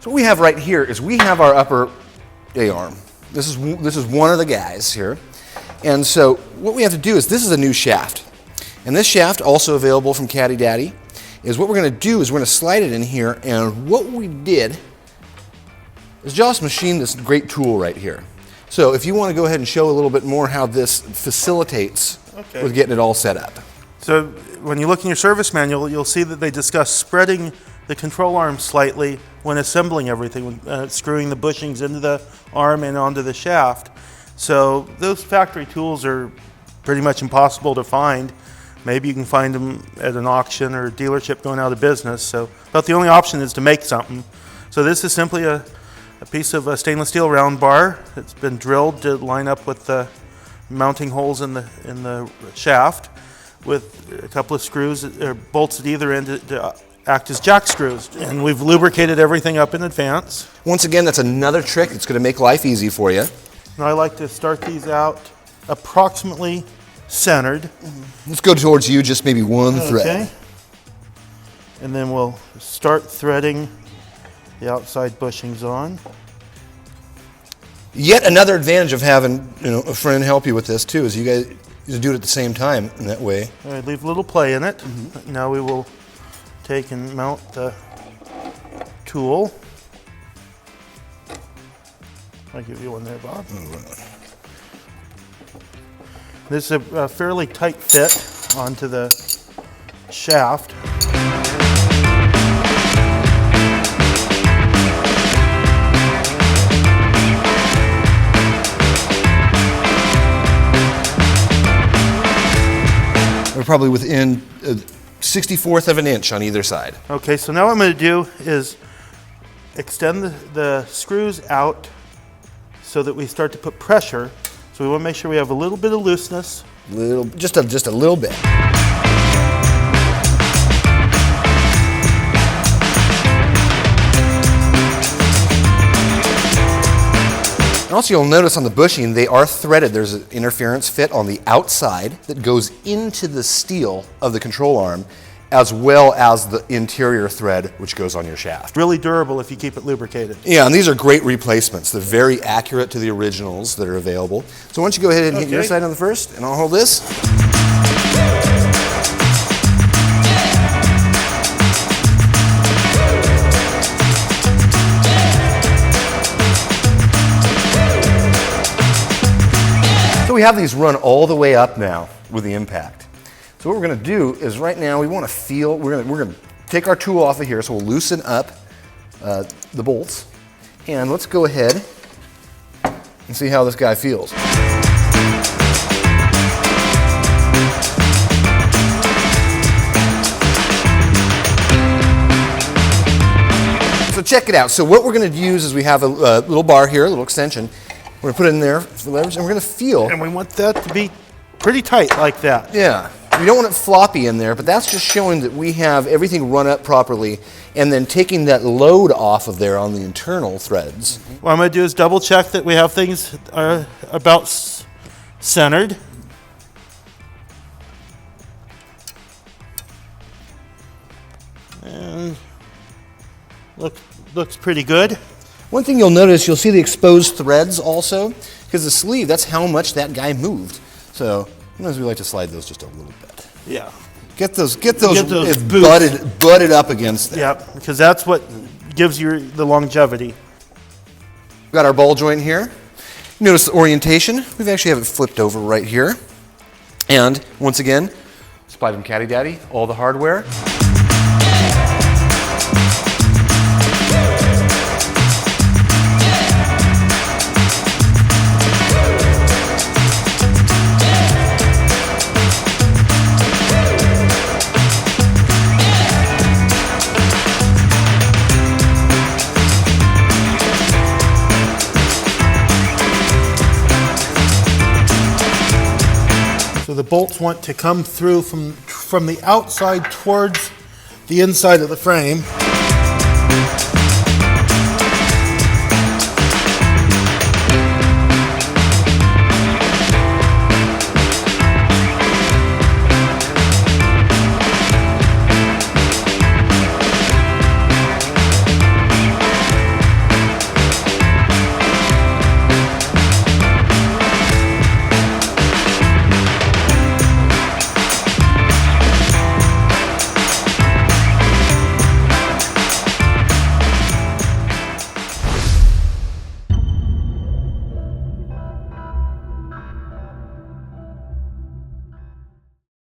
So what we have right here is we have our upper A-arm. This is one of the guys here. And so what we have to do is, this is a new shaft. And this shaft, also available from Caddy Daddy, is what we're going to do is we're going to slide it in here, and what we did is just machine this great tool right here. So if you want to go ahead and show a little bit more how this facilitates with getting it all set up. So when you look in your service manual, you'll see that they discuss spreading the control arm slightly when assembling everything, when screwing the bushings into the arm and onto the shaft. So those factory tools are pretty much impossible to find. Maybe you can find them at an auction or a dealership going out of business. So about the only option is to make something. So this is simply a piece of stainless steel round bar. It's been drilled to line up with the mounting holes in the shaft, with a couple of screws or bolts at either end to act as jack screws. And we've lubricated everything up in advance. Once again, that's another trick that's going to make life easy for you. And I like to start these out approximately centered. Let's go towards you, just maybe one thread. Okay. And then we'll start threading the outside bushings on. Yet another advantage of having a friend help you with this too is you guys do it at the same time in that way. All right, leave a little play in it. Now we will take and mount the tool. I'll give you one there, Bob. This is a fairly tight fit onto the shaft. We're probably within 1/64 of an inch on either side. Okay, so now what I'm going to do is extend the screws out so that we start to put pressure. So we want to make sure we have a little bit of looseness. Just a little bit. And also you'll notice on the bushing, they are threaded. There's an interference fit on the outside that goes into the steel of the control arm, as well as the interior thread, which goes on your shaft. Really durable if you keep it lubricated. Yeah, and these are great replacements. They're very accurate to the originals that are available. So why don't you go ahead and hit your side on the first, and I'll hold this. So we have these run all the way up now with the impact. So what we're going to do is right now we want to feel, we're going to take our tool off of here, so we'll loosen up the bolts. And let's go ahead and see how this guy feels. So check it out. So what we're going to use is we have a little bar here, a little extension. We're going to put it in there for leverage, and we're going to feel. And we want that to be pretty tight like that. Yeah. We don't want it floppy in there, but that's just showing that we have everything run up properly, and then taking that load off of there on the internal threads. What I'm going to do is double check that we have things about centered. And looks pretty good. One thing you'll notice, you'll see the exposed threads also, because the sleeve, that's how much that guy moved. So sometimes we like to slide those just a little bit. Yeah. Get those butted up against that. Yeah, because that's what gives you the longevity. We've got our ball joint here. Notice the orientation. We actually have it flipped over right here. And once again, supplied from Caddy Daddy, all the hardware. So the bolts want to come through from the outside towards the inside of the frame.